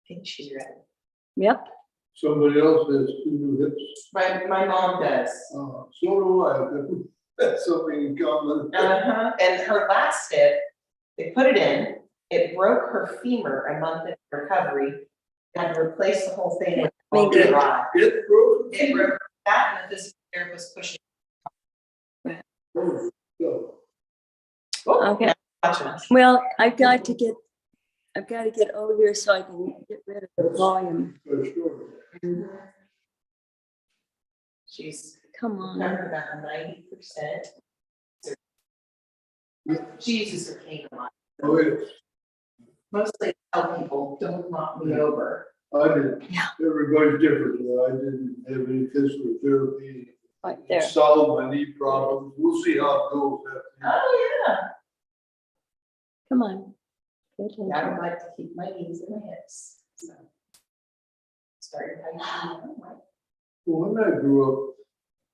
think she's ready. Yep. Somebody else has 2 new hips. My mom does. So do I. That's something in common. And her last hip, they put it in, it broke her femur a month into recovery, had to replace the whole thing with Maybe. It broke. It broke that, and the physical therapist pushing. Oh, so. Oh, Okay. now watching us. Well, I've got to get over here so I can get rid of the volume. For sure. She's Come on. recovered about 90%. She uses her cane a lot. Oh, yes. Mostly tell people, don't knock me over. I did. Yeah. Everybody's different. I didn't have any physical therapy. Right there. Solved my knee problems. We'll see how it goes. Oh, yeah. Come on. Pay attention. I would like to keep my knees and my hips. So. Started hiking. Well, when I grew up,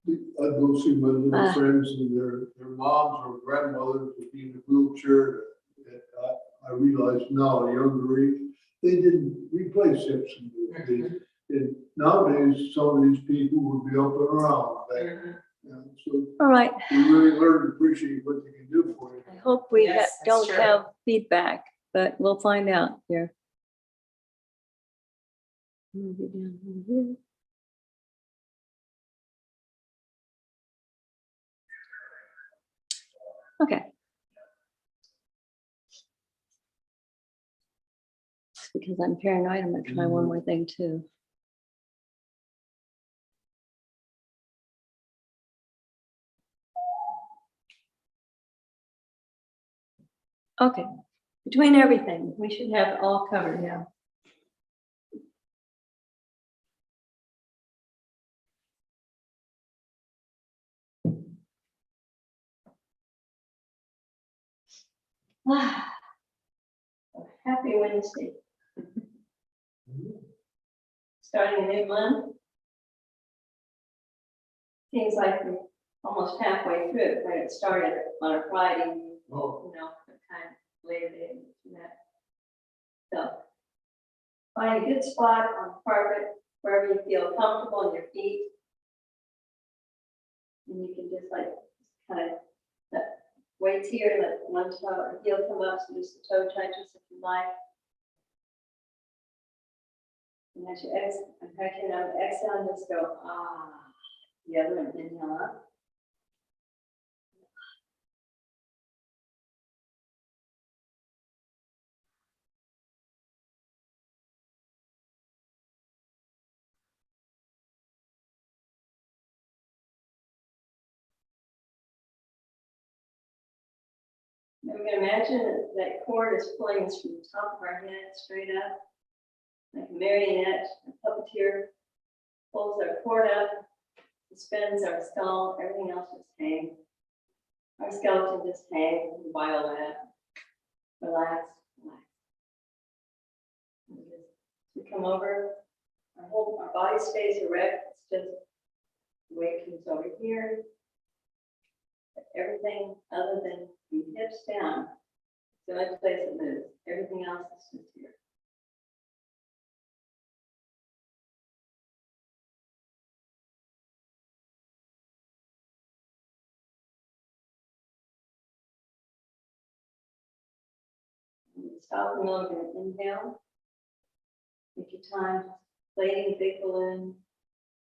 I'd go see my little friends and their moms or grandmothers would be in a wheelchair. I realized now, at a younger age, they didn't replace hips in those days. And nowadays, some of these people would be up and around. So All right. you really learn to appreciate what they can do for you. I hope we Yes, that's don't true. have feedback, but we'll find out here. Move it down over here. Okay. Because I'm paranoid, I'm gonna try one more thing too. Okay, between everything, we should have it all covered now. Happy Wednesday. Starting a new month. Seems like we're almost halfway through it when it started on a Friday. Oh. You know, kind of later day and that. So find a good spot on the carpet wherever you feel comfortable in your feet. And you can just like kind of weights here, let one toe, heel come up, so just the toe touches if you like. And as you exhale, exhale, just go, ah. The other one, inhale up. Now we're going to imagine that cord is pulling us from the top of our head straight up, like a marionette, a puppeteer pulls our cord up, suspends our skull, everything else just hangs. Our skeleton just hangs while that. Relax, relax. We come over, our body stays erect, it's just the weight comes over here. Everything other than the hips down, the only place it moves. Everything else is just here. Stop and look and inhale. Take your time, inflating the big balloon.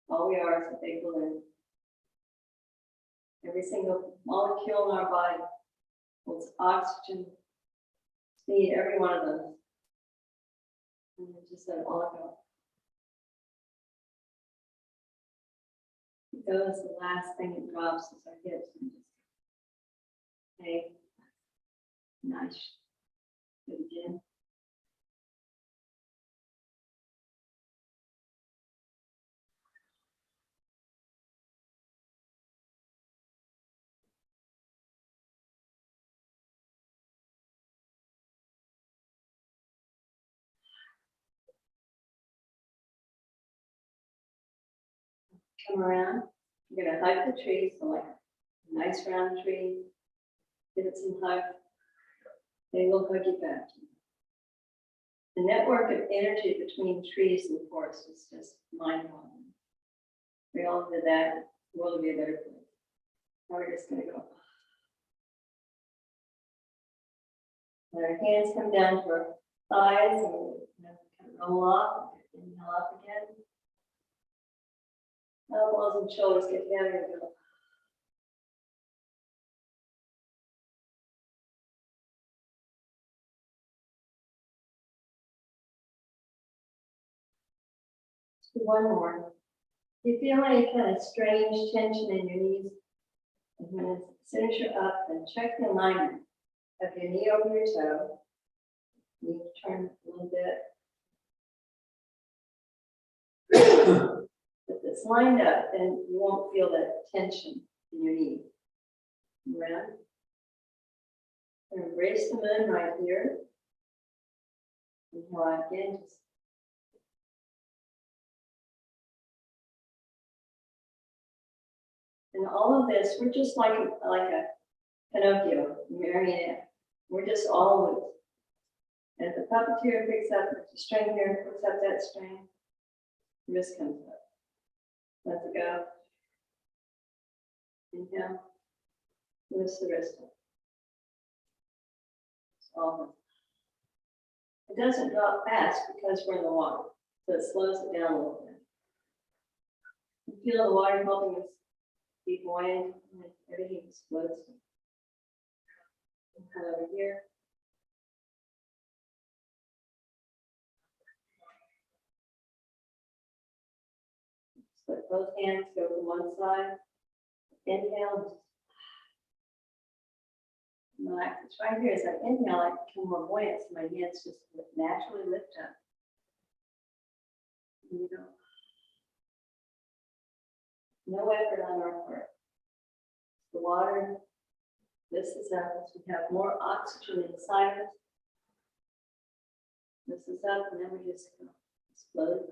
All we are is a big balloon. Every single molecule in our body holds oxygen. Need every one of those. And then just let it all go. It goes, the last thing that drops is our hips. And just, okay, nice. Good again. Come around. You're going to hug the tree, so like a nice round tree. Give it some hug. They will hug you back. The network of energy between trees and forests is just mind-blowing. We all did that, the world would be a better place. Now we're just gonna go. Let our hands come down to our thighs and kind of roll off, inhale up again. Elbows and shoulders get together and go. Let's do one more. If you feel any kind of strange tension in your knees, and when as soon as you're up, then check the alignment of your knee over your toe. You need to turn a little bit. If it's lined up, then you won't feel that tension in your knee. Around. And embrace the moon right here. Inhale out again. Just and all of this, we're just like a Pinocchio, marionette. We're just all loose. And if the puppeteer picks up the string here, picks up that string, the wrist comes up. Let it go. Inhale. Loose the wrist up. All it doesn't drop fast because we're in the water, so it slows it down a little bit. You feel the water helping us be buoyant, and everything explodes. Come over here. Let both hands go to one side. Inhale. Relax. It's right here. As I inhale, I become more buoyant, so my hands just naturally lift up. Here we go. No effort on our part. The water lifts us up as we have more oxygen inside us. Lifts us up, and then we just go explode.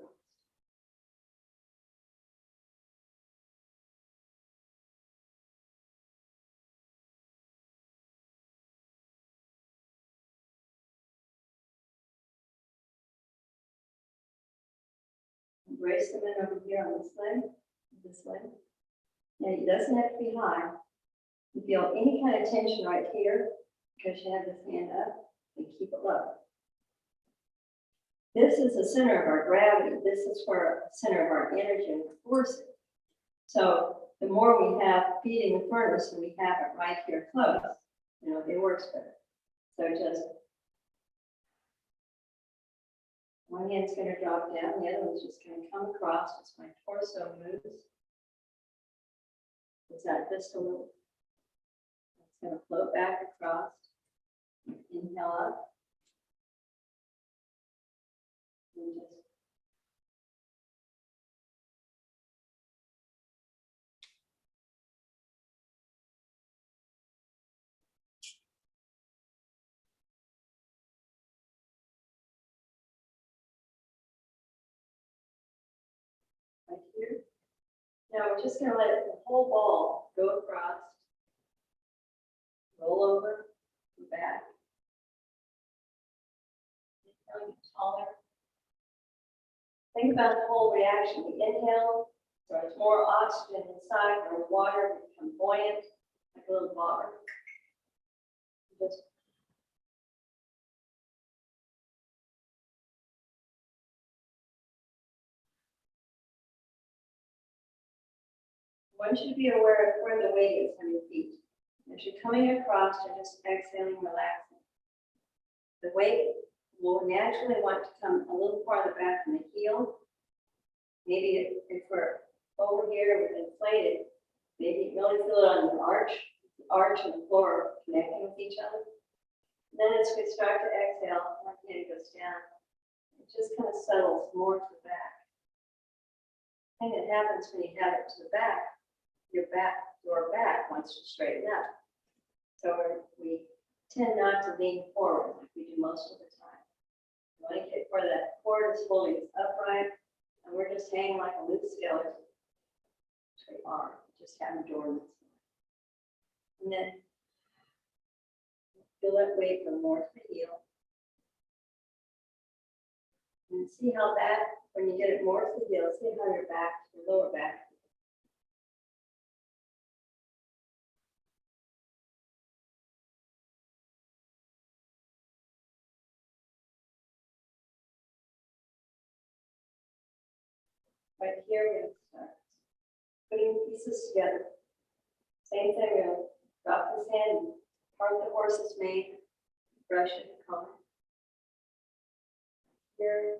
Embrace the men over here on this leg. Now it doesn't have to be high. You feel any kind of tension right here because you have this hand up, and keep it low. This is the center of our gravity. This is where the center of our energy and force is. So the more we have feeding the furnace, and we have it right here close, it works better. So just one hand's going to drop down, the other one's just going to come across as my torso moves. Is that just a little? It's going to float back across. Inhale up. And just right here. Now we're just going to let the whole ball go across, roll over, back. Taller. Think about the whole reaction. We inhale, so there's more oxygen inside, there's water, we become buoyant, like a little bobber. Just I want you to be aware of where the weight is on your feet. As you're coming across, you're just exhaling, relaxing. The weight will naturally want to come a little farther back from the heel. Maybe if we're over here with inflated, maybe you really feel it on the arch and the floor connecting with each other. And then as we start to exhale, our hand goes down. It just kind of settles more to the back. The thing that happens when you have it to the back, your back wants to straighten up. So we tend not to lean forward like we do most of the time. You want to get where that cord is holding us upright, and we're just hanging like a loose skeleton. We are just having dormant. And then feel that weight go more to the heel. And see how that, when you get it more to the heel, see how your back, your lower back. Right here, we're going to start putting pieces together. Same thing, we're going to drop this hand, part of the horse's mane, brush it, comb it. Here.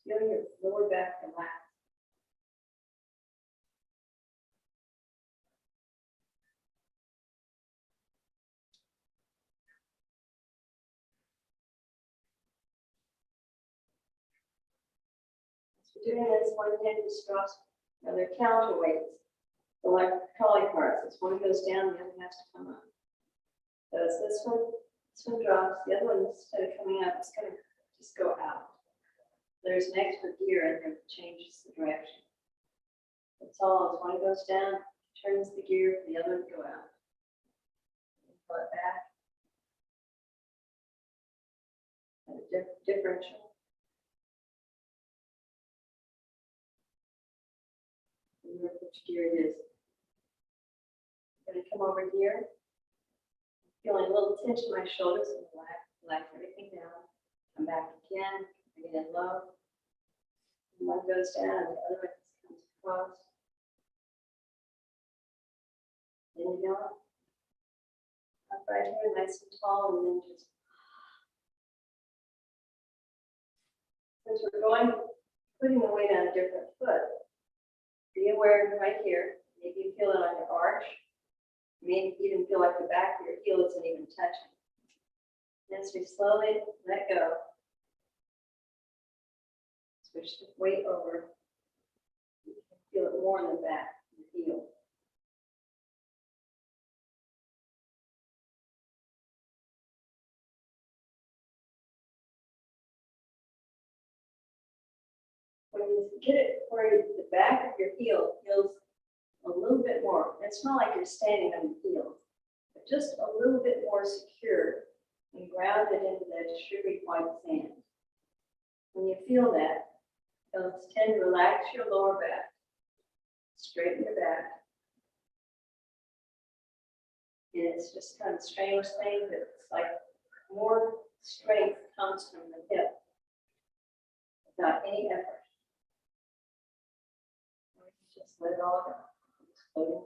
Feel your lower back relax. As we're doing this, one hand just drops, now they're counterweights. So like trolley cars, as one goes down, the other has to come up. So as this one drops, the other one, instead of coming up, it's gonna just go out. There's an extra gear in there that changes the direction. That's all, as one goes down, turns the gear, the other would go out. Pull it back. And a differential. Remember which gear it is. I'm gonna come over here. Feeling a little tension in my shoulders, and relax everything down. Come back again, bring it in low. And one goes down, the other one comes across. Inhale. Up right here, nice and tall, and then just. Since we're going, putting the weight on a different foot, be aware right here. Maybe you feel it on your arch. Maybe even feel like the back of your heel isn't even touching. As we slowly let go, switch the weight over. You can feel it more in the back of the heel. When you get it where the back of your heel feels a little bit more, it's not like you're standing on your heels, but just a little bit more secure and grounded into that sugary white sand. When you feel that, you'll tend to relax your lower back, straighten your back. And it's just kind of a strange thing that it's like more strength comes from the hip without any effort. Just let it all go. Floating.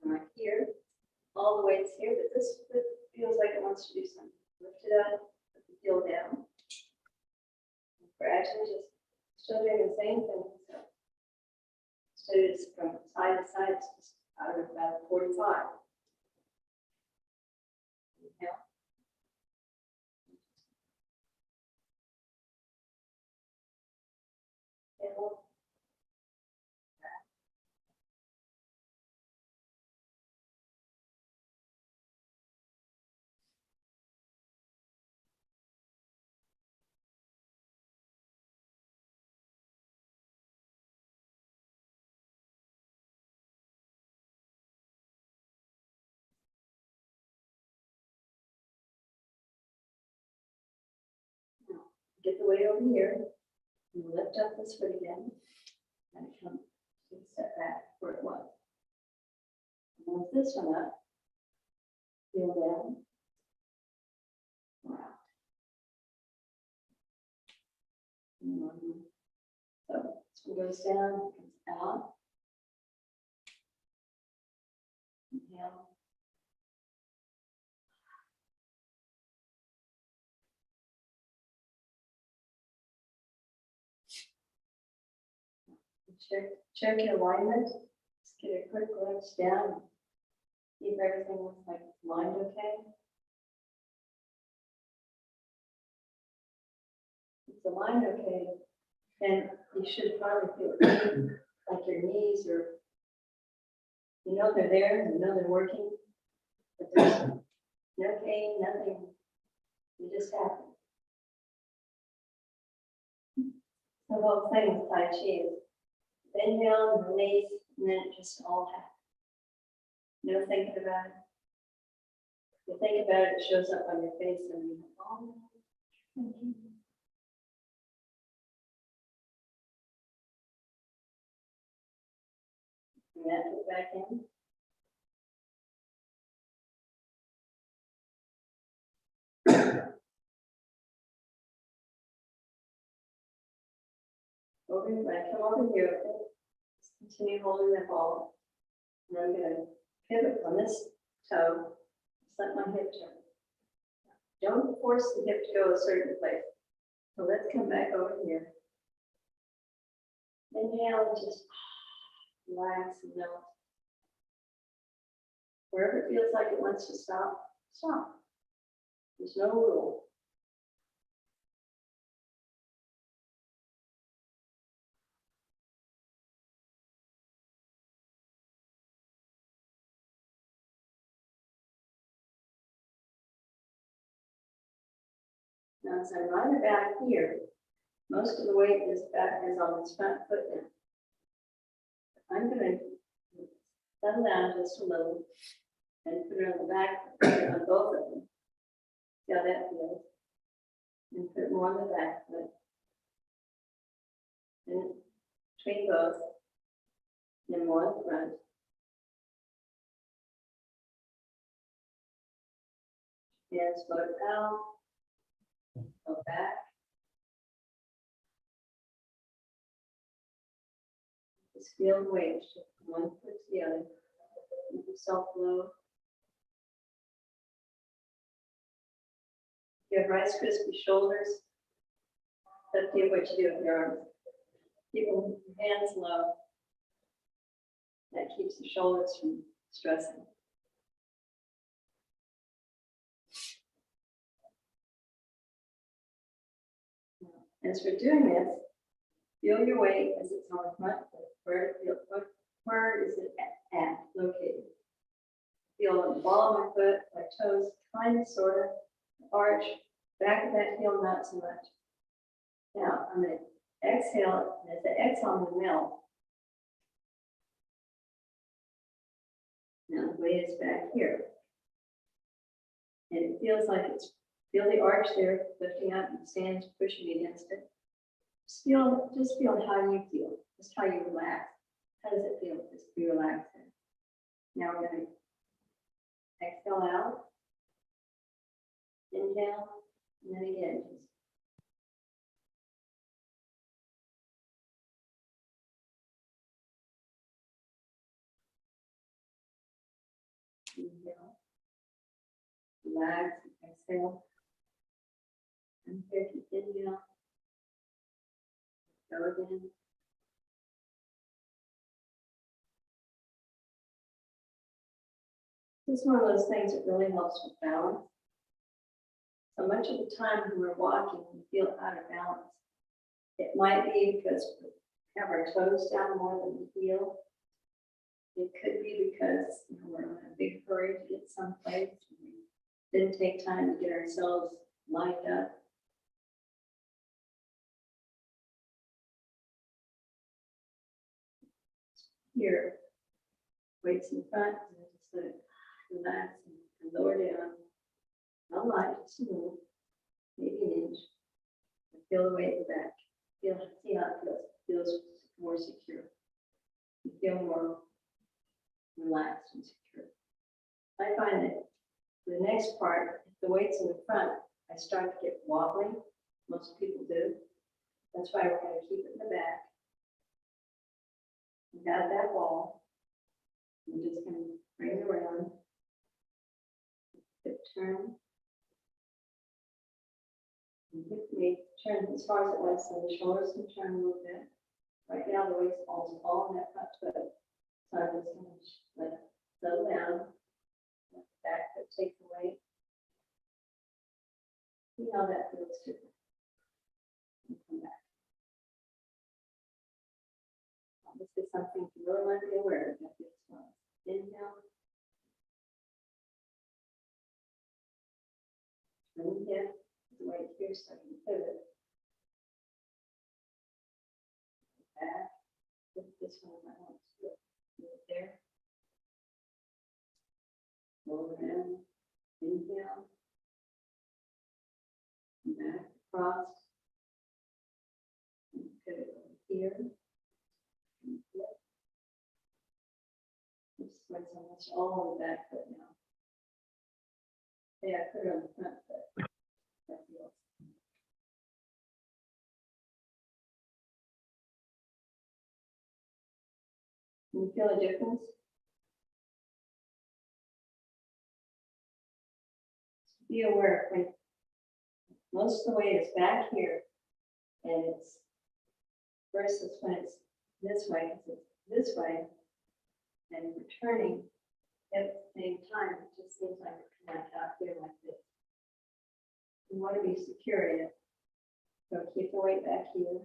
Right here, all the weights here, but this foot feels like it wants to do something. Lift it up, put the heel down. Gradually just still doing the same thing. So it's from side to side, it's just out of about 45. Inhale. Inhale. Get the weight over here, and lift up this foot again, and come to step back where it was. And lift this one up, feel down, wow. So this one goes down, comes out. Inhale. Check your alignment. Just get a quick glance down. See if everything looks like it's lined okay. If it's aligned okay, then you should probably feel it. like your knees are, you know they're there, you know they're working, but there's no pain, nothing. You just happen. The whole thing with Tai Chi is inhale, release, and then it just all happens. No thinking about it. You think about it, it shows up on your face and you go, oh, thank you. And that put back in. Over, when I come over here, just continue holding that ball. And I'm going to pivot from this toe, just let my hip turn. Don't force the hip to go a certain place. So let's come back over here. Inhale and just relax and melt. Wherever it feels like it wants to stop, stop. There's no rule. Now, as I'm lying back here, most of the weight is on this front foot now. I'm going to settle down just a little and put it on the back on both of them. See how that feels? And put more on the back foot. And between both, and more on the front. Hands float out, go back. Just feel the weight shift from one foot to the other. Keep yourself low. You have Rice Krispie shoulders. That's what you do with your arms. Keep your hands low. That keeps the shoulders from stressing. As we're doing this, feel your weight as it's on the front foot. Where is it at located? Feel the ball of my foot, my toes, kind of, sort of, arch, back of that heel, not so much. Now, I'm going to exhale, and as I exhale, I'm going to melt. Now, the weight is back here. And it feels like it's, feel the arch there, lifting up and stands, pushing against it. Just feel how you feel, just how you relax. How does it feel? Just be relaxed. Now we're going to exhale out, inhale, and then again. Inhale, relax, exhale, and here to inhale, go again. This is one of those things that really helps with balance. So much of the time when we're walking, we feel out of balance. It might be because we have our toes down more than we feel. It could be because we're in a big hurry to get someplace. We didn't take time to get ourselves lined up. Here, weights in front, and just let it relax and lower down. Not light, just a little, maybe an inch. And feel the weight in the back. See how it feels. It feels more secure. You feel more relaxed and secure. I find that the next part, if the weight's in the front, I start to get wobbly. Most people do. That's why we're going to keep it in the back. We got that ball. We're just going to bring it around. Hip turn. And hip may turn as far as it wants, so the shoulders can turn a little bit. Right now, the weight's all in that front foot. So I'm just going to let it settle down. Let the back foot take the weight. See how that feels different. And come back. This is something so I can pivot. Back. This one I want to do it there. Roll around, inhale. Back across. And pivot over here. And flip. This is almost all on the back foot now. Yeah, put it on the front foot. That feels. Can you feel a difference? Be aware, when most of the way it's back here, and it's versus when it's this way, because it's this way, and returning at the same time, it just seems like it's coming out here like this. You want to be secure in it. So keep the weight back here.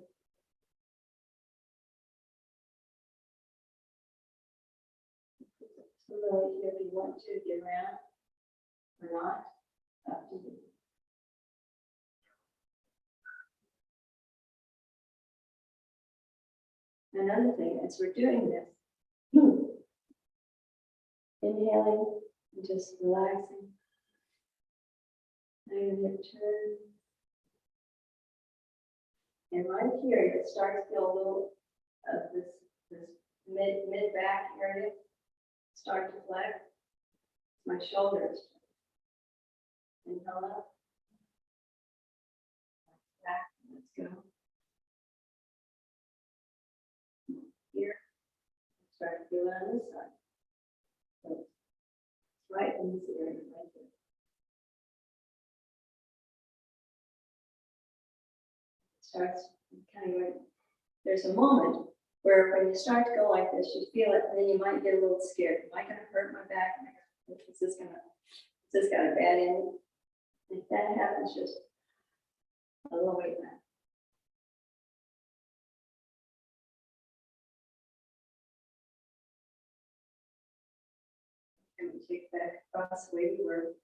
Put the weight here if you want to get around or not. Up to you. Another thing, as we're doing this, inhaling and just relaxing. And then turn. And right here, you start to feel a little of this mid back area start to flex. My shoulders. Inhale up. Back. Let's go. Here. Start to feel it on this side. So it's right in this area right here. Starts kind of, there's a moment where when you start to go like this, you feel it, and then you might get a little scared. Am I going to hurt my back? Is this got a bad end? If that happens, just a little weight back. And we take back across the way we were.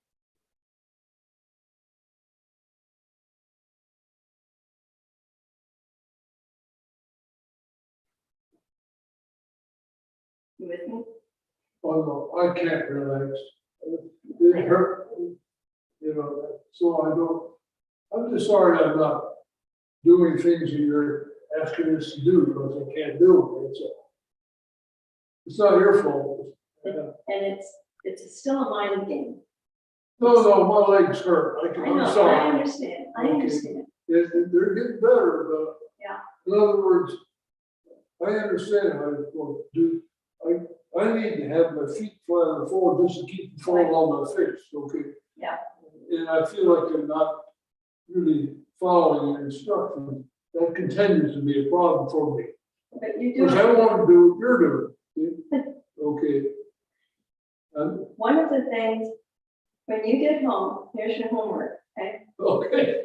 You with me? Oh, no, I can't relax. It hurt, you know, so I don't, I'm just sorry I'm not doing things that you're asking us to do because I can't do it. It's not your fault. And it's still a mind game. No, my legs hurt. I know, I'm sorry. I understand, I understand. They're getting better, but. Yeah. In other words, I understand how it's going to do. I need to have my feet flat on the floor just to keep the falling on my face, okay? Yeah. And I feel like I'm not really following your instructions. That continues to be a problem for me. But you do. Because I want to do what you're doing. See? Okay. One of the things, when you get home, here's your homework, okay? Okay.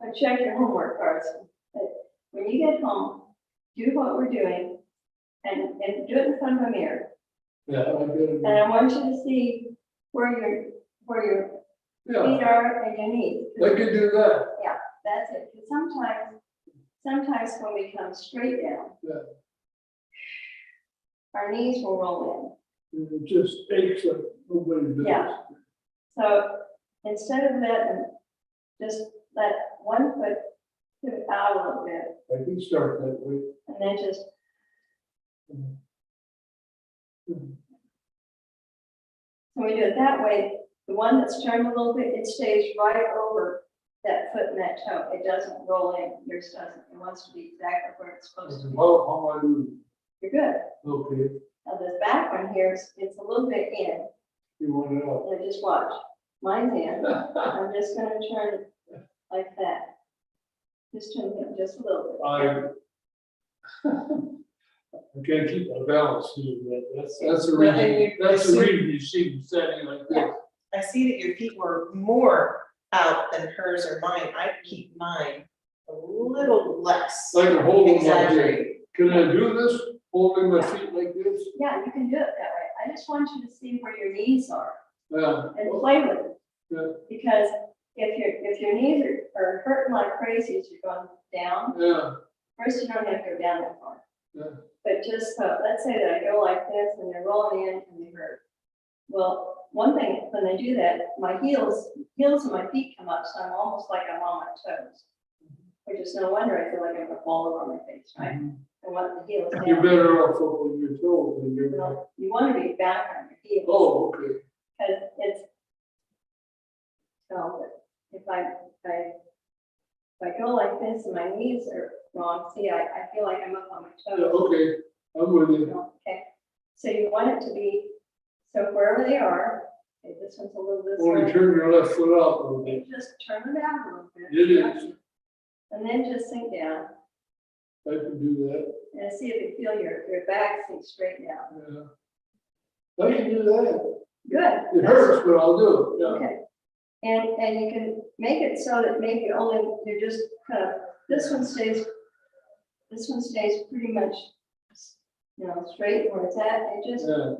I check your homework cards. But when you get home, do what we're doing and do it in front of a mirror. Yeah, I get it. And I want you to see where your Yeah, feet are and your knees. I can do that. Yeah, that's it. Because sometimes when we come straight down, Yeah. our knees will roll And it just aches like nobody does. Yeah. in. So instead of letting, just let one foot pivot out a little bit, I can start that way. and then just, when we do it that way, the one that's turned a little bit, it stays right over that foot and that toe. It doesn't roll in. Yours doesn't. It wants to be exactly where it's supposed to be. How am I doing? You're good. Okay, Now this back one here, it's a little bit in. you want it out. Now just watch. Mine's in. I'm just gonna turn it like that. Just turn it just a little bit. I can't keep my balance doing that. That's the Well, and reason, that's the reason you see me standing like this. I see that your feet were more out than hers or mine. I keep mine a little less. Like a holding like this. Exaggerated. Can I do this? Holding my feet like this? Yeah, you can do it that way. I just want you to see where your knees are Yeah. and play with it. Yeah. Because if your knees are hurting like crazy as you're going down, Yeah, first you don't have to go down that far. yeah. But just, let's say that I go like this and they're rolling in and they hurt. Well, one thing, when they do that, my heels of my feet come up, so I'm almost like I'm on my toes. Which is no wonder I feel like I'm gonna fall over my face, right? I want the heels down. You're better off up on your toes than you're. Well, you want to be back on your heels. Oh, okay. Because it's, so if I go like this and my knees are wrong, see, I feel like I'm up on my Yeah, toes. okay, I'm with you. Okay, so you want it to be, so wherever they are, okay, this one's a little this Only way. turn your left foot out a little bit. You just turn it out a little bit. It is. And then just sink down I can do that, and see if you feel your back sink straight down. yeah. I can do that. Good. It hurts, but I'll do it, yeah. Okay. And you can make it so that maybe only, you're just kind of, this one stays pretty much, you know, straight where it's at, and just Yeah,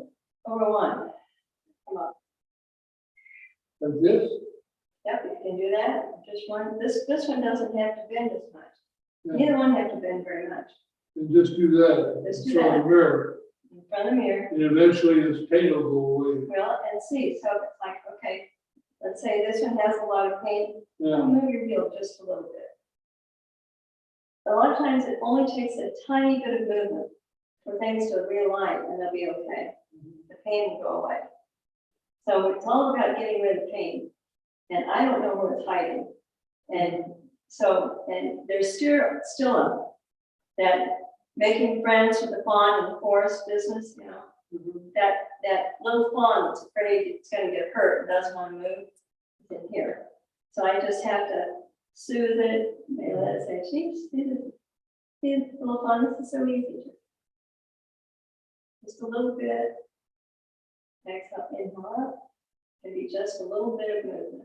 over one. Come on. like this, Yep, you can do that. Just one. This one doesn't have to bend as much. yeah, Neither one have to bend very much. and just do that. Just do in front of that. the mirror, In front of the mirror. and eventually this pain will go away. Well, and see, so it's like, okay, let's say this one has a lot of pain. Yeah, Move your heel just a little bit. A lot of times it only takes a tiny bit of movement for things to realign and they'll be okay. The pain will go away. So it's all about getting rid of the pain. And I don't know where it's hiding. And so, and there's still that making friends with the fawn in the forest business, you know, that little fawn that's afraid it's gonna get hurt and doesn't want to move, it's in here. So I just have to soothe it, maybe let it say, geez, see the little fawn, this is so easy. Just a little bit. Exhale, inhale up, can be just a little bit of movement.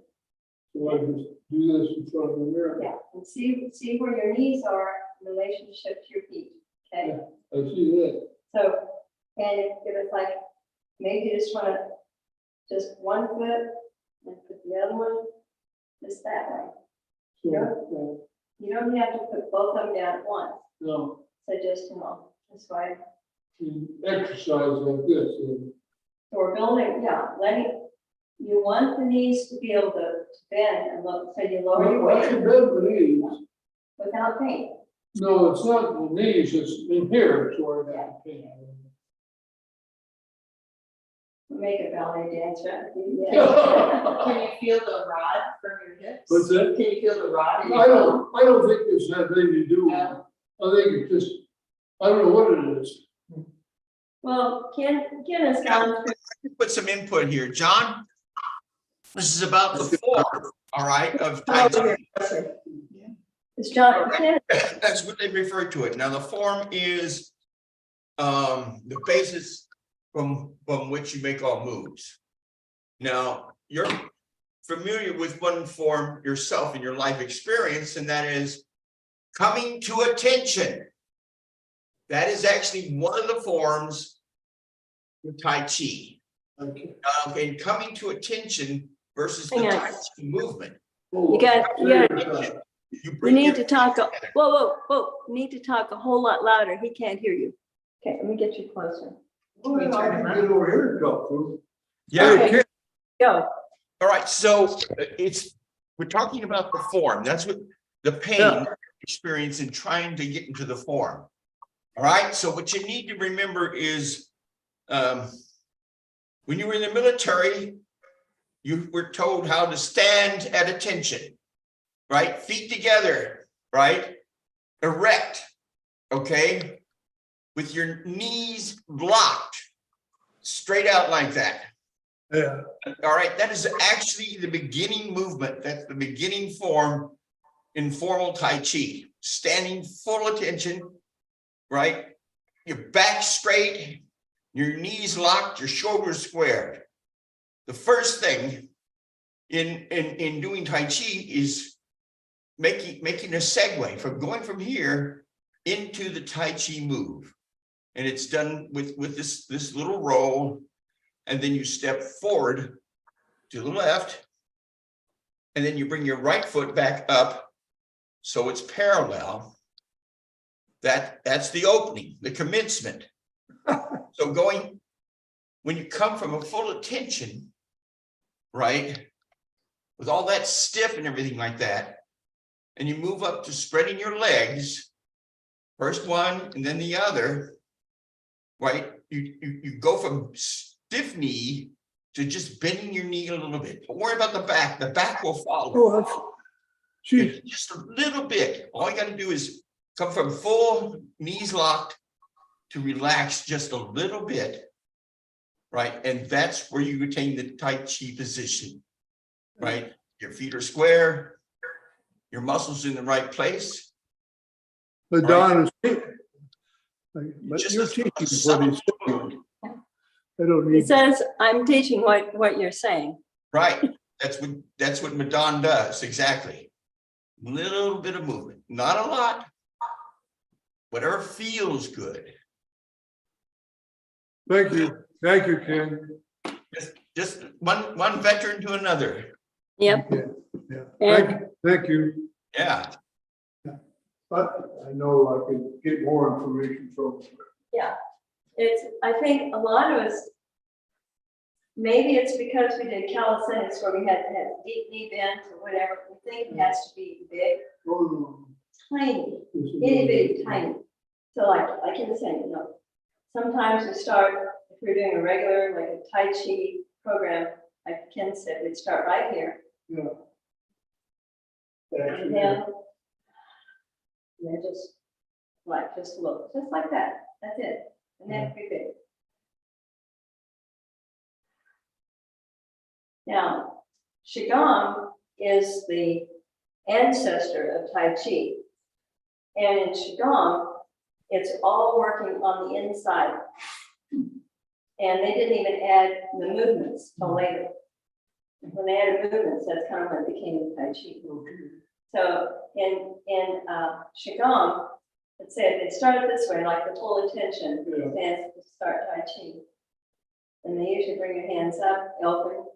so I just do this in front of the mirror. Yeah, and see where your knees are in relationship to your feet, okay? I see that. So, and if it's like, maybe you just want to, just one foot and put the other one just that way. So, You don't have to put both of them down at once. no, So just, you know, that's why. you exercise like this, and So we're building, yeah, you want the knees to be able to bend and look, so you lower your I can weight bend the knees. without pain. No, it's not the knees, it's in here, it's where I have pain. Make a ballet dancer. Yeah. Can you feel the rod from your hips? What's that? Can you feel the rod in your I don't think this has anything to do with it. No. I think it's just, I don't know what it is. Well, Ken has gone through. Put some input here, John. This is about the form, all right, of Tai Chi. It's John, Ken, That's what they refer to it. Now, the form is the basis from which you make all moves. Now, you're familiar with one form yourself in your life experience, and that is coming to attention. That is actually one of the forms of Tai Chi. Okay. Okay, coming to attention versus the Hang on. Tai Chi movement. You got- You you bring need your- to talk, whoa, you need to talk a whole lot louder. He can't hear you. Okay, let me get you closer. Well, I can get over here and talk to him. Yeah, Okay. Go. all right, so we're talking about the form. That's what the pain Yeah. experience in trying to get into the form. All right, so what you need to remember is when you were in the military, you were told how to stand at attention, right? Feet together, right? Erect, okay? With your knees locked, straight out like that. Yeah. All right, that is actually the beginning movement. That's the beginning form in formal Tai Chi. Standing full attention, right? Your back straight, your knees locked, your shoulders squared. The first thing in doing Tai Chi is making a segue from going from here into the Tai Chi move. And it's done with this little roll. And then you step forward to the left, and then you bring your right foot back up, so it's parallel. That's the opening, the commencement. So when you come from a full attention, right, with all that stiff and everything like that, and you move up to spreading your legs, first one and then the other, right? You go from stiff knee to just bending your knee a little bit. Don't worry about the back. The back will follow. Oh, Chief, Just a little bit. All you got to do is come from full knees locked to relax just a little bit, right? And that's where you attain the Tai Chi position, right? Your feet are square, your muscles in the right place. but Don is. But Just you're a teaching what subtle he's saying. I don't He need. says, I'm teaching what you're saying. Right, that's what Madon does, exactly. Little bit of movement, not a lot. Whatever feels good. Thank you, Ken. Just one veteran to another. Yep. Yeah, yeah. And Thank you. Yeah, But I know I can get more information from. yeah, I think a lot of us, maybe it's because we did calisthenics where we had to have deep knee bends or whatever. We think it has to be big, tiny, itty bitty, tiny. So like you were saying, you know, sometimes we start, if we're doing a regular, like a Tai Chi program, like Ken said, we'd start right here. Yeah. And then just a little, just like that. That's it. And then be big. Now, Qigong is the ancestor of Tai Chi. And in Qigong, it's all working on the inside. And they didn't even add the movements till later. When they added movements, that's kind of when it became Tai Chi. So in Qigong, it said they started this way, like the full attention stands to start Tai Chi. And they usually bring your hands up, elbow.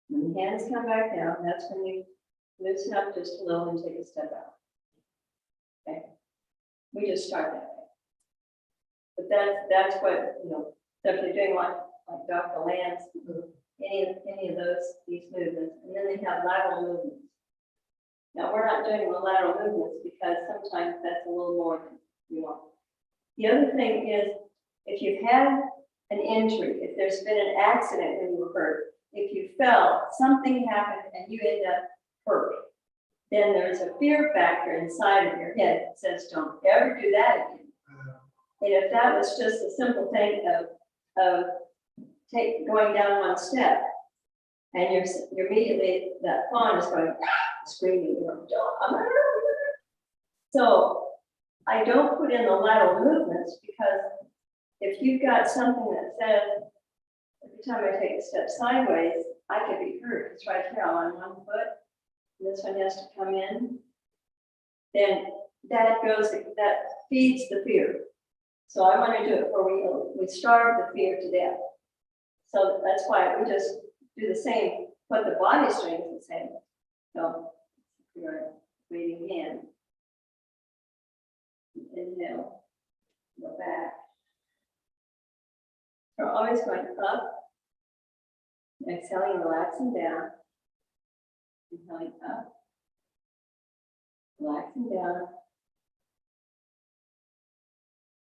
When the hands come back down, that's when you loosen up just a little and take a step out. Okay. We just start that way. But that's what, you know, so if you're doing like Dr. Lance, any of these movements, and then they have lateral movements. Now we're not doing the lateral movements because sometimes that's a little more than you want. The other thing is, if you've had an injury, if there's been an accident when you were hurt, if you fell, something happened and you end up hurt, then there's a fear factor inside of your head that says, don't ever do that again. And if that was just a simple thing of going down one step, and you're immediately, that fawn is going screaming, you know, so I don't put in the lateral movements because if you've got something that says, every time I take a step sideways, I could be hurt. It's right here on one foot. And this one has to come in. Then that feeds the fear. So I want to do it where we starve the fear to death. So that's why we just do the same, but the body strength is the same. So your waiting hand. Inhale, go back. We're always going up. Exhaling, relaxing down. Inhaling up. Relaxing down.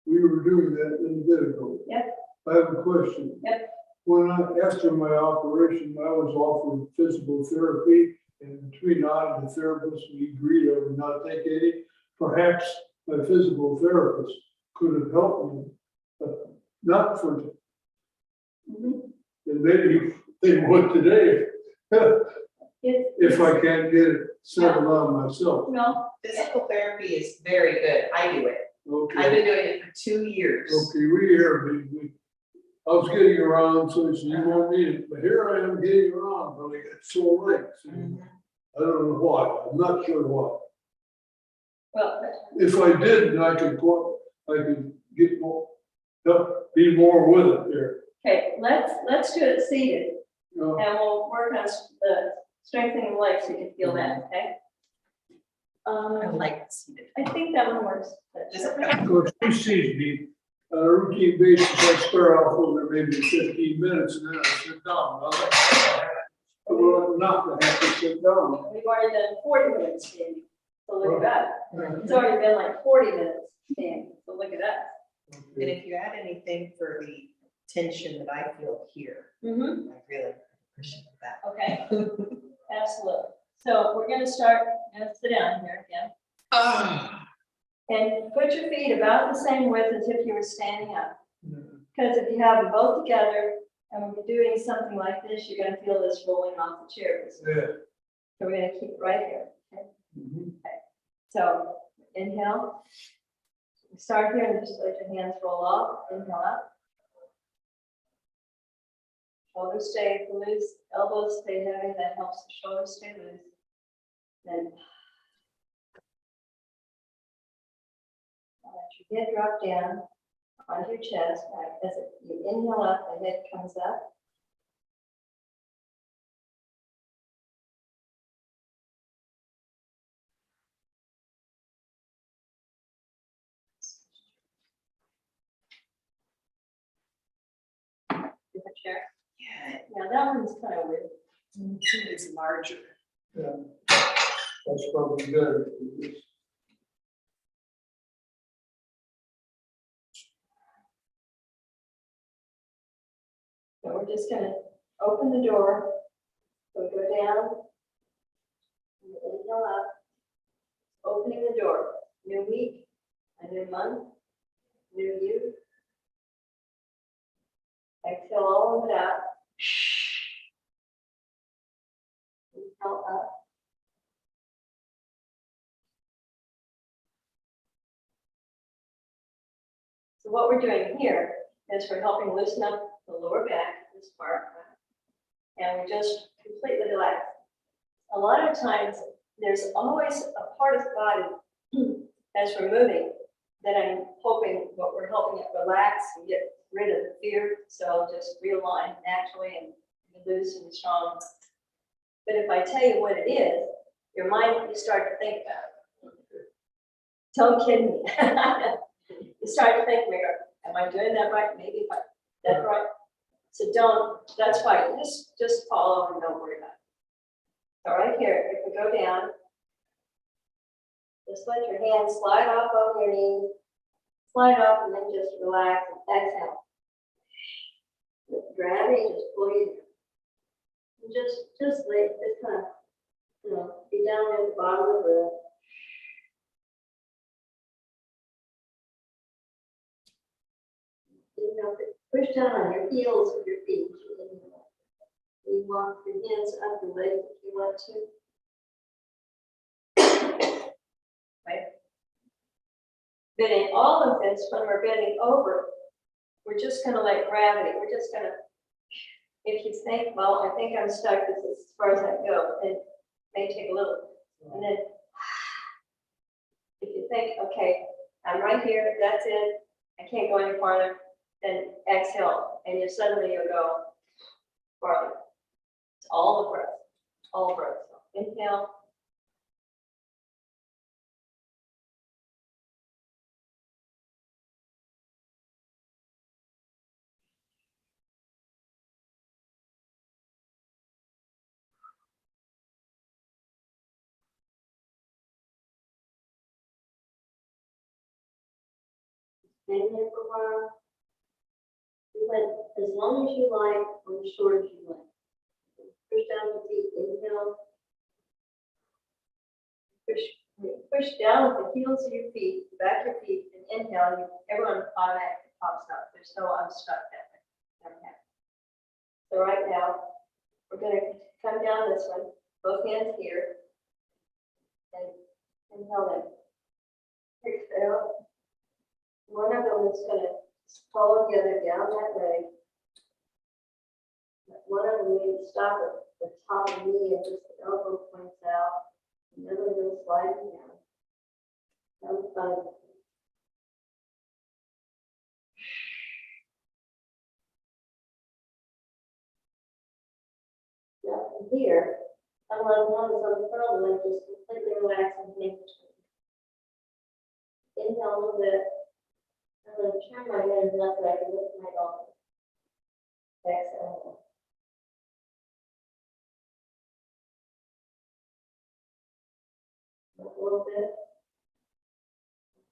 We were doing that a little bit ago. Yep. I have a question. Yep. When after my operation, I was offered physical therapy, and between I and the therapist, we agreed I would not take any. Perhaps my physical therapist could have helped me, but not for, and maybe they would today, if I can't get it settled on myself. No, Physical therapy is very good. I do it. I've Okay, been doing it for 2 years. okay, I was getting around, so it's, you won't need it, but here I am getting around, but I got sore legs. Mhm. I don't know why, I'm not sure why. Well, If I did, I could get more, be more with it there. okay, let's do it seated, You know? and we'll work on the strengthening the legs so you can feel that, okay? I like seated. I think that one works. Does it? Of course, you see me, on a routine basis, I start off over maybe 15 minutes and then I sit down. I would not to have to sit down. We've already done 40 minutes standing, so look at that. It's already been like 40 minutes standing, so look at that. And if you add anything for the tension that I feel here, Mm-hmm. I really appreciate that. Okay, absolutely. So we're gonna start, sit down here again. Ah, And put your feet about the same width as if you were standing up. Because if you have them both together and we're doing something like this, you're gonna feel this rolling off the chair. Yeah. So we're gonna keep it right here. Okay? Mhm. So inhale. Start here and just let your hands roll off. Inhale up. Shoulders stay loose, elbows stay heavy. That helps the shoulders stay loose. Then let your head drop down onto your chest. As you inhale up, the head comes up. Different chair. Yeah, Now that one's kind of weird. it's larger. Yeah. That's probably better. So we're just gonna open the door. So go down. And inhale up. Opening the door. New week, a new month, new you. Exhale all of it out. Inhale up. So what we're doing here is we're helping loosen up the lower back, this part, and we just completely relax. A lot of times, there's always a part of the body as we're moving that I'm hoping what we're helping it relax and get rid of the fear. So I'll just realign naturally and be loose and strong. But if I tell you what it is, your mind, you start to think about it. Don't kid me. You start to think, Mary, am I doing that right? Maybe if that's right. So don't, that's why, just follow and don't worry about it. So right here, if we go down, just let your hands slide off over your knees, slide off and then just relax and exhale. With gravity, just pull you down. And just lay, just kind of, be down at the bottom of the breath. Push down on your heels of your feet. You walk your hands up the leg if you want to. Right? But in all of this, when we're bending over, we're just going to let gravity, we're just going to, if you think, well, I think I'm stuck, this is as far as I go, it may take a little. And then, if you think, okay, I'm right here, that's it, I can't go any farther, then exhale, and you suddenly you'll go farther. It's all the breath, all breath. So inhale. Stand there for a while. You let as long as you like, or as short as you like. Push down the feet, inhale. Push down with the heels of your feet, back your feet, and inhale. Everyone automatically pops up. There's no I'm stuck that way. Okay. So right now, we're going to come down this one, both hands here, and inhale in. Exhale. One of them is going to follow the other down that leg. One of them needs to stop at the top of the knee and just the elbow points out. The other one goes sliding down. I'm fine. Now, from here, I'm on one is on the front, and just completely relax and think. Inhale a little bit. I'm going to turn my head enough that I can lift my elbow. Exhale. Up a little bit.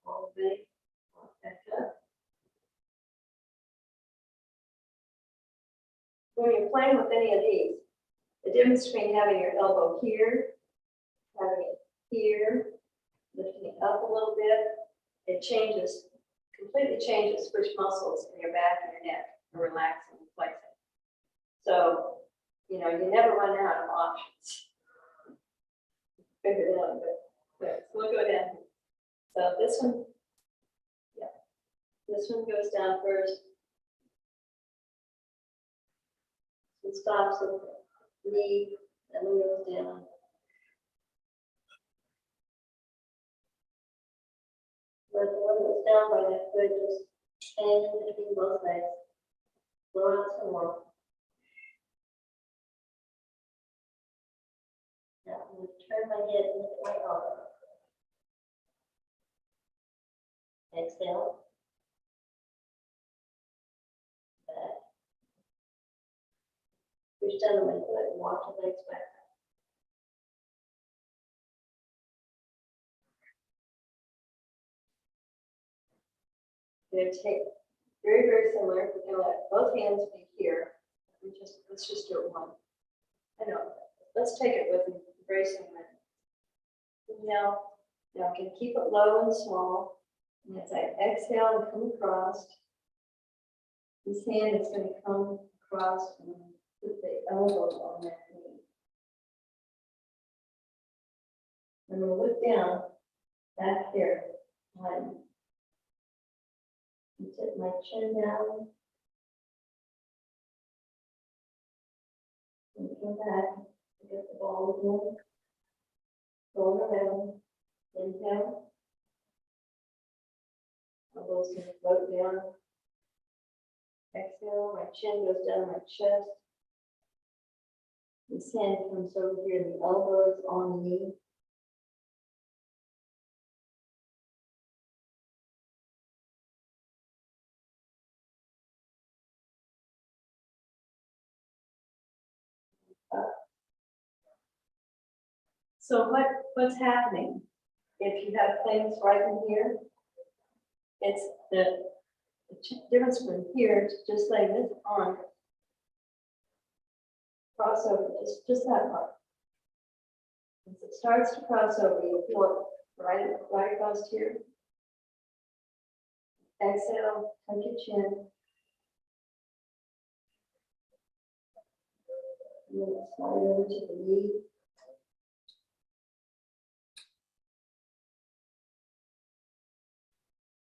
All the way. Back up. When you're playing with any of these, the difference between having your elbow here, having it here, lifting it up a little bit, it changes, completely changes which muscles in your back and your neck are relaxing and flexing. So, you never run out of options. Figure it out, but so we'll go down. So this one, yeah, this one goes down first. It stops with the knee, and then goes down. But the one that was down by that foot just hang in between both legs. Blow out some more. Now I'm going to turn my head and look at my elbow. Exhale. Back. Push down on my foot and walk the legs back. You're going to take very, very similar. We're going to let both hands be here. Let's just do it one. I know. Let's take it with embracing it. Inhale. Now I can keep it low and small. And as I exhale and come across, this hand is going to come across and put the elbow on that knee. And we'll look down back here. And tip my chin down. And come back. Get the ball again. Roll around. Inhale. Elbows going to float down. Exhale. My chin goes down my chest. This hand comes over here. The elbow is on the knee. So what's happening? If you have things right in here, it's the difference from here to just laying this on. Cross over, just that part. As it starts to cross over, you'll feel it right across here. Exhale, tuck your chin. And then slide over to the knee.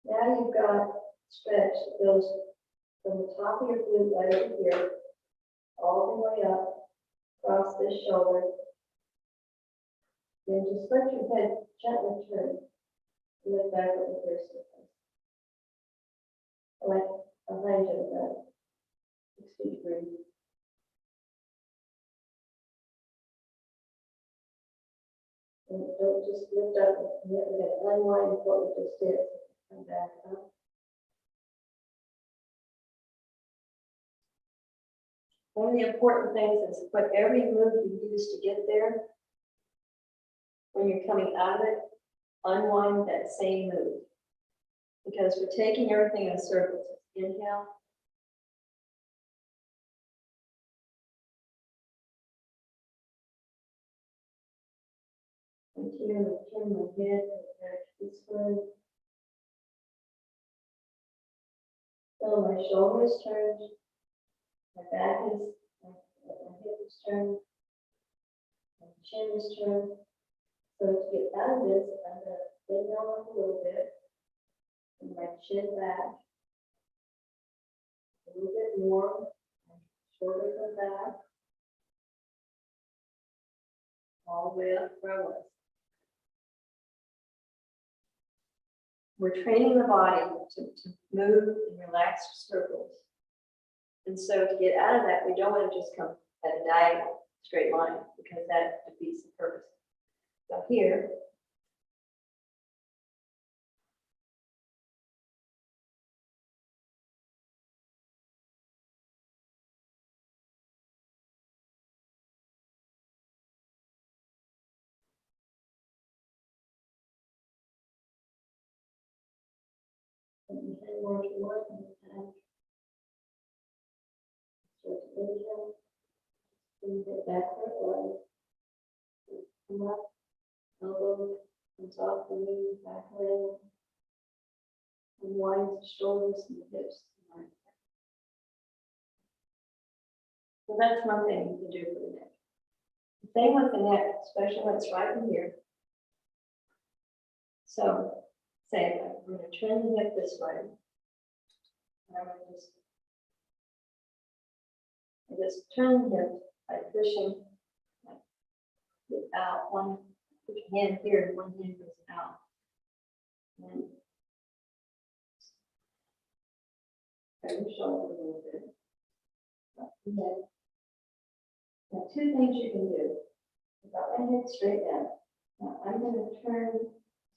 Now you've got stretch that goes from the top of your glute right over here, all the way up, across this shoulder. Then just let your head gently turn and look back at the first surface. Like behind you about 60 degrees. And don't just lift up and unwind what we just did. Come back up. One of the important things is whatever move you use to get there, when you're coming out of it, unwind that same move. Because we're taking everything in circles. Inhale. And here, I turn my head back this way. So my shoulders turned, my back is, my hip is turned, my chin is turned. So to get out of this, I'm going to bend down a little bit, and my chin back, a little bit more, my shoulders are back, all the way up where I was. we're training the body to move in relaxed circles. And so to get out of that, we don't want to just come at a diagonal straight line because that defeats the purpose. So here, and more to one and start to inhale, and get backward leg, come up, elbow comes off the knee, back leg, unwind the shoulders and the hips. So that's one thing you can do for the neck. The thing with the neck, especially when it's right in here. So say I'm going to turn the hip this way. And I'm going to just turn the hip by pushing it out. One put your hand here and one hand goes out. And turn the shoulder a little bit. Now, two things you can do. I've got my head straight down. Now I'm going to turn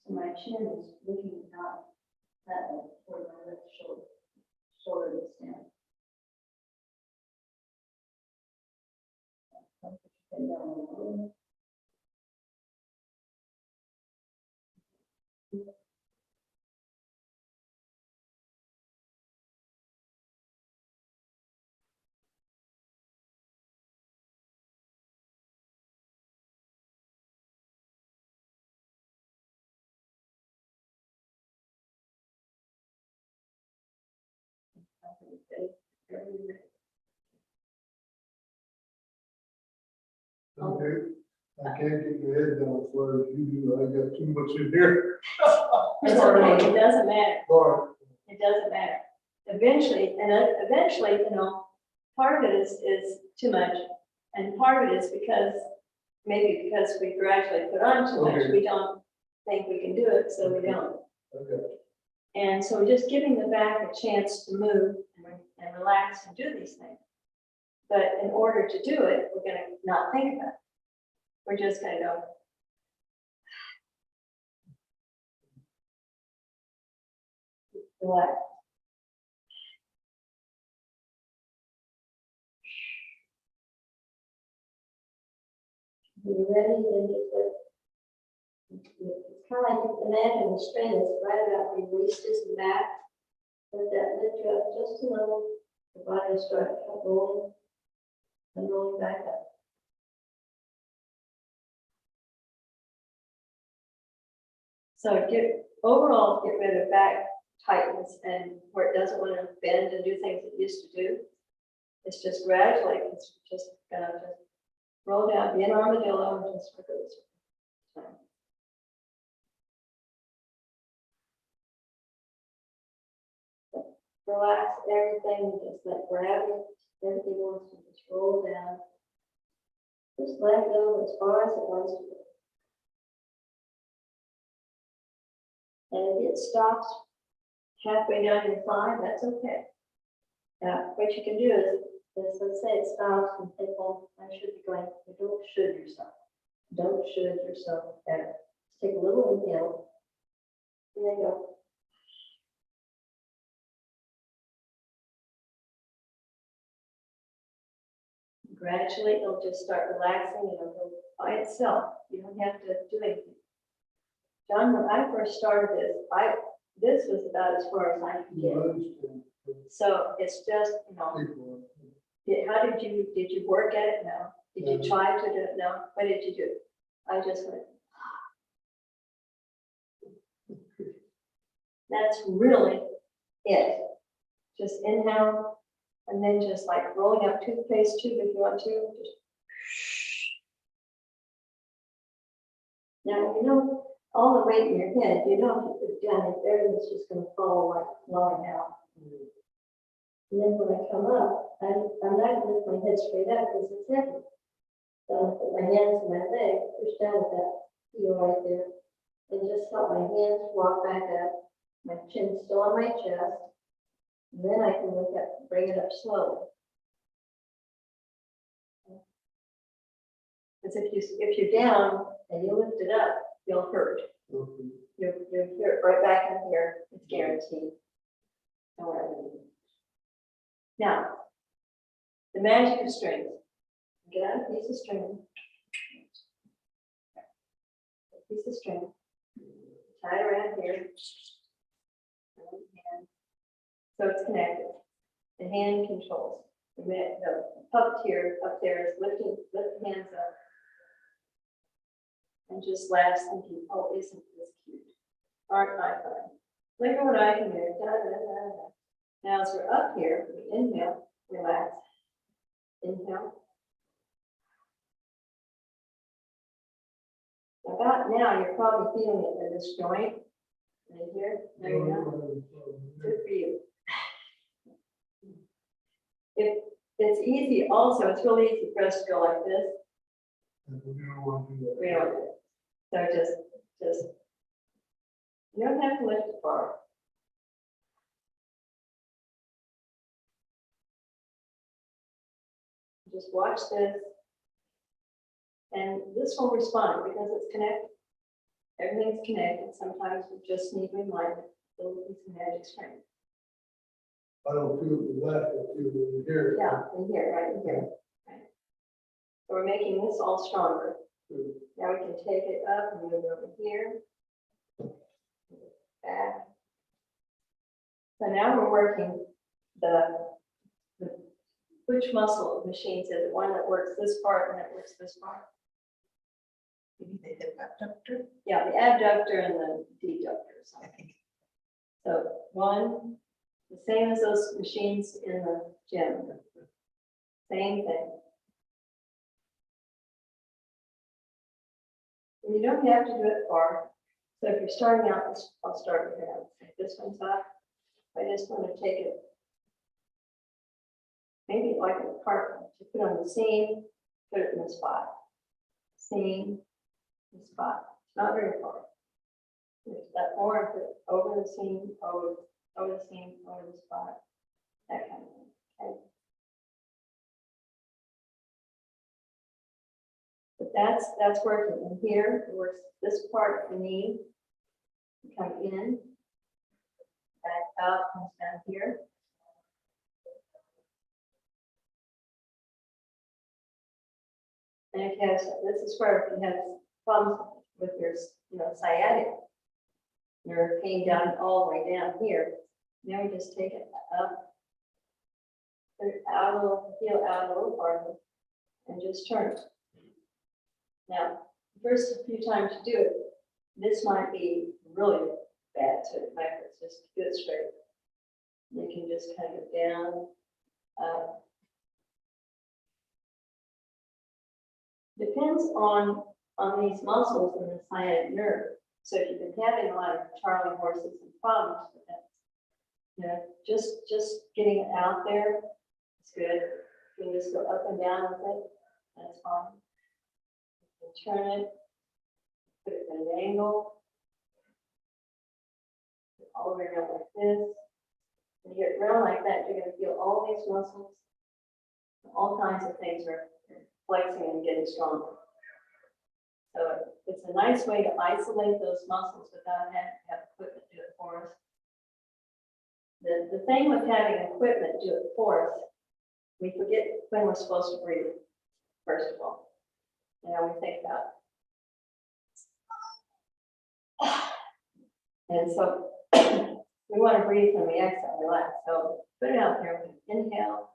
so my chin is looking out that way toward my left shoulder. Shoulder is down. And down a little. Okay, I can't get your head down as far as you do, I got too much in here. It's okay, it doesn't matter. Sorry. It doesn't matter. Eventually, and then eventually, you know, part of it is too much. And part of it is because, maybe because we gradually put on too much, Okay. we don't think we can do it, so we don't. Okay. And so we're just giving the back a chance to move and relax and do these things. But in order to do it, we're gonna not think about it. We're just gonna go. Relax. When you're ready, then just let, it's kind of like, imagine the strain is right about the waist and back. Let that lift you up just a little. The body will start rolling and rolling back up. So overall, get rid of back tightness and where it doesn't want to bend and do things it used to do. It's just gradually, it's just gonna just roll down, be an armadillo and just wiggle this way. Relax everything, just let gravity, everything wants to just roll down. Just let it go as far as it wants to go. And if it stops halfway down your thigh, that's okay. Now, what you can do is let's say it stops and think, well, I should be going, you don't should yourself. Don't should yourself ever. Just take a little inhale, and then go. Gradually, it'll just start relaxing and it'll go by itself. You don't have to do anything. John, when I first started this was about as far as I could get. So it's just, you know, how did you work at it? No. Did you try to do it? No. What did you do? I just went. That's really it. Just inhale. And then just like rolling up toothpaste tube if you want to. Just now, you know, all the weight in your head, you know, if you put it down in there, it's just going to fall like flowing out. And then when I come up, I'm not going to lift my head straight up because it's heavy. So I put my hands on my leg, push down with that heel right there, and just help my hands walk back up. My chin's still on my chest. And then I can look up, bring it up slowly. Because if you're down and you lift it up, you'll hurt. Okay. You'll hear it right back in here. It's guaranteed. Don't worry. Now, the magic of strings. Get out a piece of string. A piece of string. Tie it around here. And so it's connected. The hand controls. The puppeteer up there is lift the hands up. And just laughs thinking, oh, isn't this cute? Aren't I fun? Look at what I can do. Da, da, da, da. Now, as we're up here, we inhale, relax. Inhale. About now, you're probably feeling it in this joint. Right here. There you go. Good for you. If it's easy, also, it's really easy for us to go like this. And we don't want to do that. We don't do it. So just, you don't have to lift it far. Just watch this. And this will respond because it's connected. Everything's connected. Sometimes we just need reminded, little piece of magic string. I don't feel the left, I feel it in here. Yeah, in here, right in here. Right. So we're making this all stronger. Now we can take it up and move it over here. Back. So now we're working which muscle of machines is it? One that works this part and that works this part? Maybe the hip abductor, Yeah, the abductor and the deductor. I think. So one, the same as those machines in the gym. Same thing. And you don't have to do it far. So if you're starting out, I'll start with that. This one's up. I just want to take it, maybe like a carton, to put on the seam, put it in the spot. Seam, the spot. It's not very far. There's that more, put it over the seam, over the seam, over the spot. That kind of thing. Okay. But that's working. And here it works this part of the knee. You come in, back out, comes down here. And if you have, this is where if you have problems with your, sciatic nerve pain down all the way down here, now we just take it up, put it out a little, heel out a little farther, and just turn it. Now, the first few times you do it, this might be really bad to the back. It's just do it straight. You can just kind of go down, up. Depends on these muscles and the sciatic nerve. So if you've been having a lot of Charlie horses and problems with that, just getting it out there is good. You can just go up and down with it. That's fine. You can turn it, put it at an angle, all the way around like this. When you get around like that, you're going to feel all these muscles, all kinds of things are flexing and getting stronger. So it's a nice way to isolate those muscles without having to have equipment do it for us. The thing with having equipment do it for us, we forget when we're supposed to breathe, first of all. We think about it. And so we want to breathe when we exhale, relax. So put it out there, we inhale,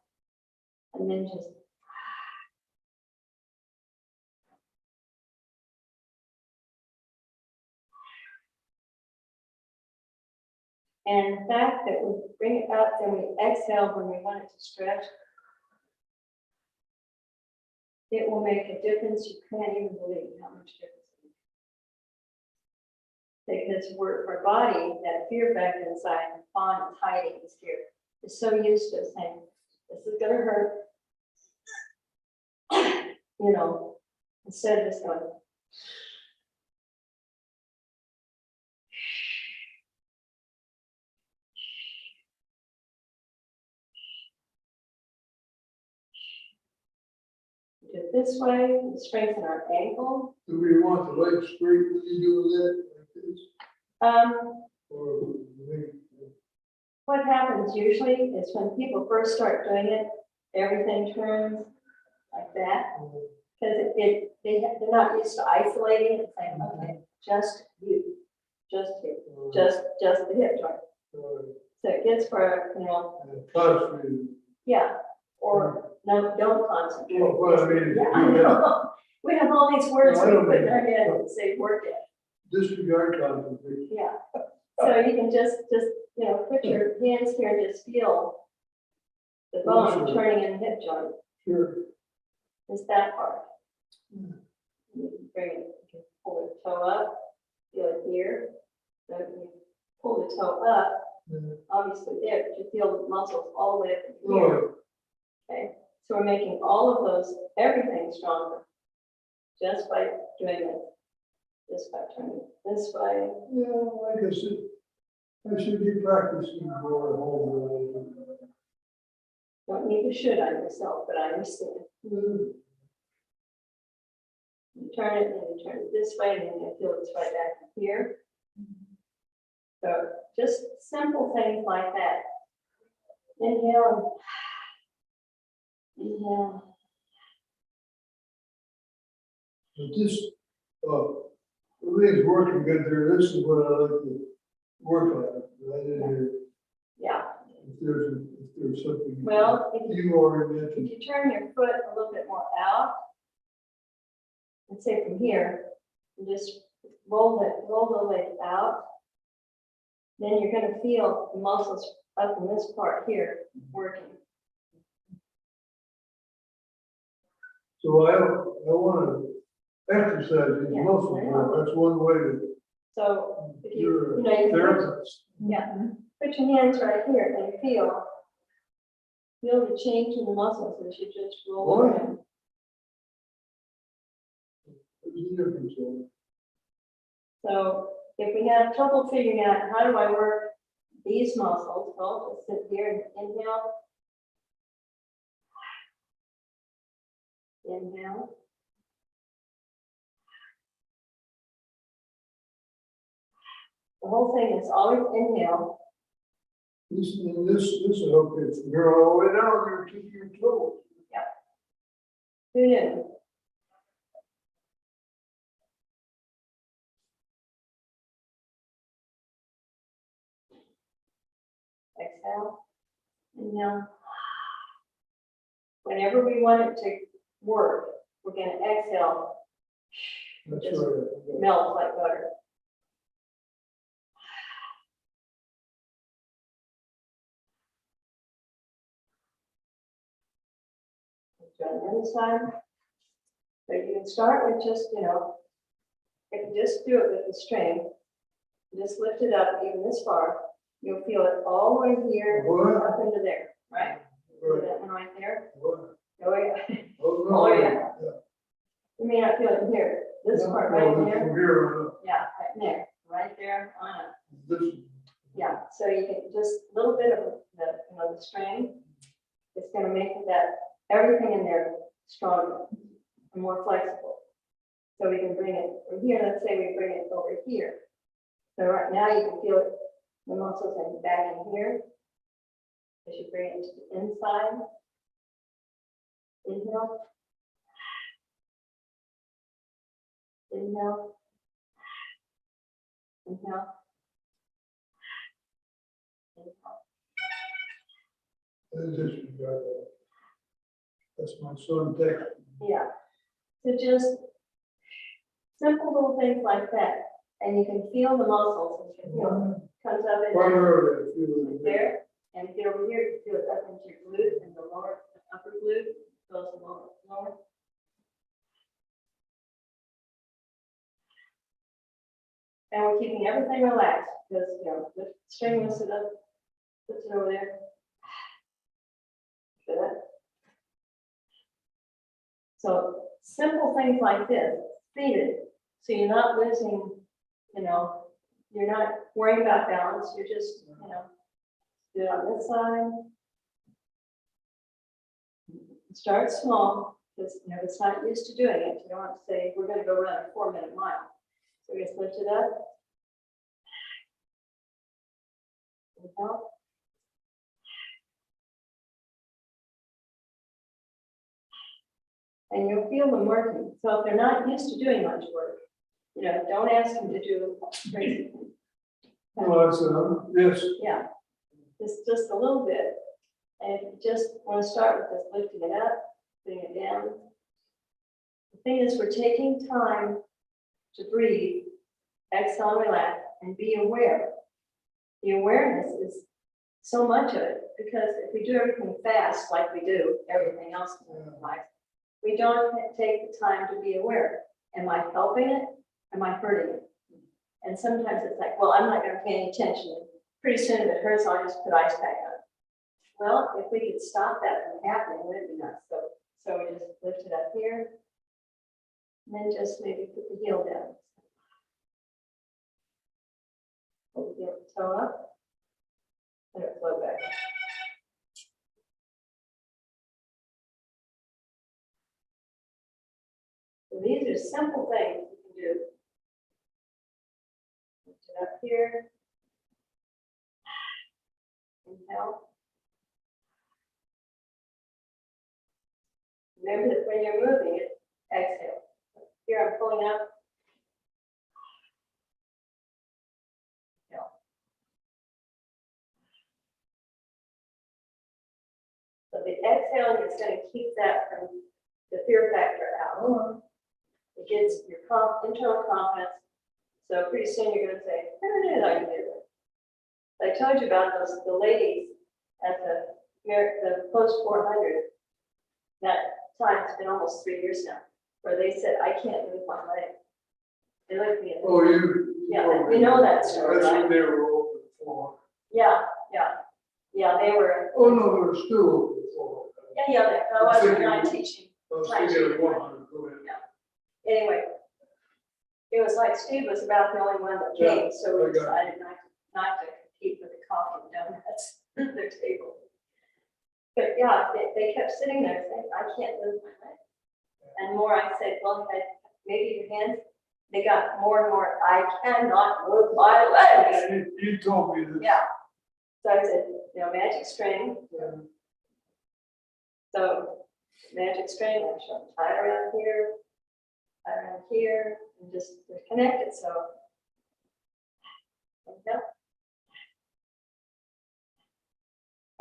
and then just and the fact that we bring it up, then we exhale when we want it to stretch, it will make a difference. You can't even believe how much difference it makes. Because our body, that fear factor inside, the fawn is hiding is here, is so used to saying, this is gonna hurt. Instead of just going, do it this way, we strengthen our ankle. Do we want the legs straight when you do that? Like this? Or maybe, What happens usually is when people first start doing it, everything turns like that. Because they're not used to isolating and saying, okay, just you, just you, just the hip joint. So it gets for, constantly. yeah, or no, don't concentrate. Well, I mean, Yeah, I know. We have all these words No, I we don't put in mean- our head and say, work it, disregard concentration. yeah. So you can just, put your hands here and just feel the bone Sure. turning in the hip joint, Sure. is that part. You can bring it, you can pull the toe up, feel it here. So you pull the toe up, Yeah. obviously there, but you feel the muscles all the way up to Right. here. Okay, so we're making all of those, everything stronger, just by doing it, just by turning it this way. Yeah, like I should be practicing more at home. Don't need to should on yourself, but I understand. You turn it, and you turn it this way, and then you feel it's right back here. So just simple things like that. Inhale. Inhale. But this, everything's working good there. This is what I like to work on. I didn't hear Yeah. if there's something. Well, if You already mentioned. you turn your foot a little bit more out, and say from here, and just roll the leg out, then you're gonna feel the muscles up in this part here working. So I want to exercise these Yeah, muscles. I know. That's one way to. So if You're you a can put, therapist. yeah, put your hands right here and feel the change in the muscles as you just roll Boy. around. There's a difference there. So if we have trouble figuring out how do I work these muscles, well, just sit here and inhale. Inhale. The whole thing is always inhale. This will help you from here all the way down there to your toes. Who knew? Exhale. Inhale. Whenever we want it to work, we're going to exhale, That's Just right. melt like butter. On the other side. So you can start with just, if you just do it with the string, just lift it up even this far, you'll feel it all the way here, What? up into there, right? See Right. that one right there? What? Oh, yeah. Oh, Oh, no. yeah. You may not feel it here, this No, part no, right it's there, From here yeah, right there, right there on it. this, Yeah, so you can just a little bit of the string, it's gonna make that, everything in there stronger and more flexible. So we can bring it from here, let's say we bring it over here. So right now you can feel it, the muscles in back in here. As you bring it to the inside. Inhale. Inhale. Inhale. Inhale. I disregard that. That's my son text. Yeah, so just simple little things like that, and you can feel the muscles, and you feel it comes up in Primarily, I feel it there, and feel over here, you feel it up into your glute and the lower, the upper glute, goes lower. And we're keeping everything relaxed, because, the string lifts it up, puts it over there. Feel that? So simple things like this, seated, so you're not losing, you're not worrying about balance, you're just, do it on this side. Start small, Because, you know, it's not used to doing it. You don't want to say, we're going to go run a 4-minute mile. So we just lift it up. Inhale. And you'll feel them working. So if they're not used to doing much work, you know, don't ask them to do crazy things. No, that's, yes, Yeah, just a little bit. And if you just want to start with just lifting it up, putting it down. The thing is, we're taking time to breathe, exhale, relax, and be aware. The awareness is so much of it, because if we do everything fast, like we do everything else in life, we don't take the time to be aware. Am I helping it? Am I hurting it? And sometimes it's like, well, I'm not going to pay any attention. Pretty soon, if it hurts, I'll just put ice pack on. Well, if we could stop that from happening, it would be nice. So we just lift it up here, and then just maybe put the heel down. Hold the toe up, and it flow back. So these are simple things you can do. Lift it up here. Inhale. Remember that when you're moving it, exhale. Here I'm pulling up. Inhale. So the exhaling is going to keep that from the fear factor out. It gives your internal confidence. So pretty soon you're going to say, I can do it. I told you about the ladies at the post 400. That time, it's been almost 3 years now, where they said, I can't move my leg. They looked at me. oh, you. Yeah, we know that story, That's right? when they were open for. Yeah, they were. Oh, no, they were still open for. Yeah, I wasn't not teaching. I was thinking of 100, go ahead. Anyway, it was like Steve was about the only one that came, so we decided not to compete with the coffee and donuts at their table. But yeah, they kept sitting there saying, I can't move my leg. And more, I said, well, maybe your hands. They got more and more, I cannot move my legs. You told me this. Yeah. So I said, magic string. Yeah. So magic string, I show them tie around here, and just they're connected. So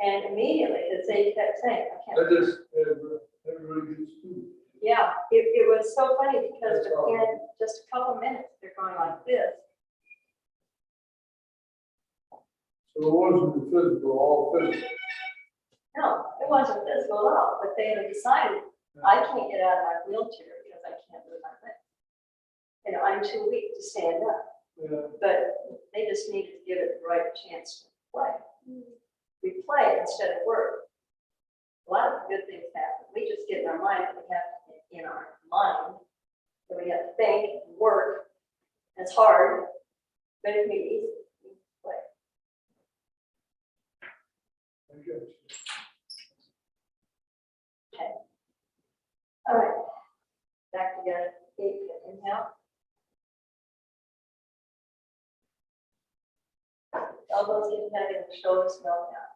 and immediately, as they kept saying, I can't. I just, everybody gets to. Yeah, it was so funny because within just a couple minutes, they're going like this. So it wasn't the physical, all physical. No, it wasn't physical at all, but they had decided, I can't get out of my wheelchair because I can't move my leg. I'm too weak to stand up. Yeah. But they just needed to give it the right chance to play. We play instead of work. A lot of good things happen. We just get in our mind that we have to, in our mind, that we have to think and work. It's hard, but it can be easy. We play. I get you. Okay. All right. Back together. Inhale. Elbows get heavy and the shoulders melt down.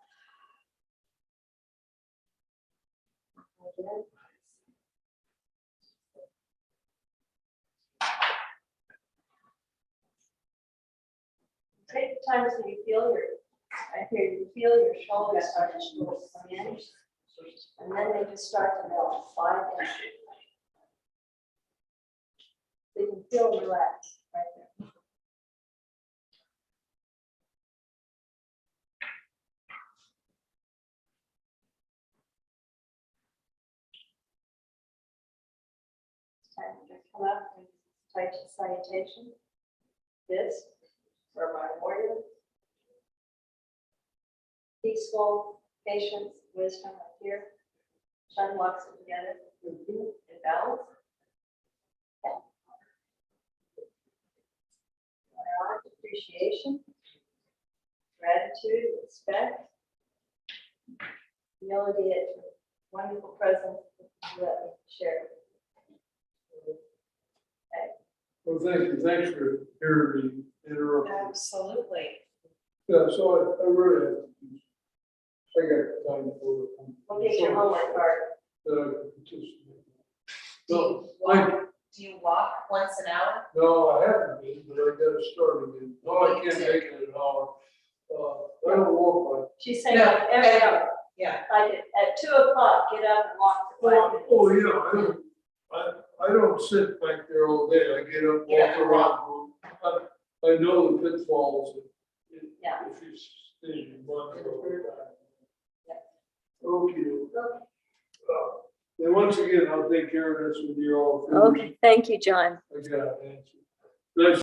Again. Take the time so you feel your shoulders start to come in, and then they just start to melt, slide in. So you can feel relaxed right there. It's time to come up and type of salutation. This, for my warrior. Peaceful, patience, wisdom right here. Sun walks it together in balance. Appreciation, gratitude, respect, humility at your wonderful presence let me share. Well, thanks for hearing me interrupt. Absolutely. Yeah, so I really have to do. I got time for it. We'll get your homework card. That I can participate. Do No, you walk, do you walk once an hour? no, I haven't been, but I gotta start again. No, I can't make it an hour. I don't walk She's saying No, like every hour, Yeah. like at 2 o'clock, get up and walk for 5 minutes. oh, yeah, I don't sit back there all day. I get up, Get up walk around. I know the pitfalls. Yeah. If you stay in one. Yeah. Okay. Okay. Then once again, I'll take care of this with you all. Okay, thank you, John. I got an answer. Nice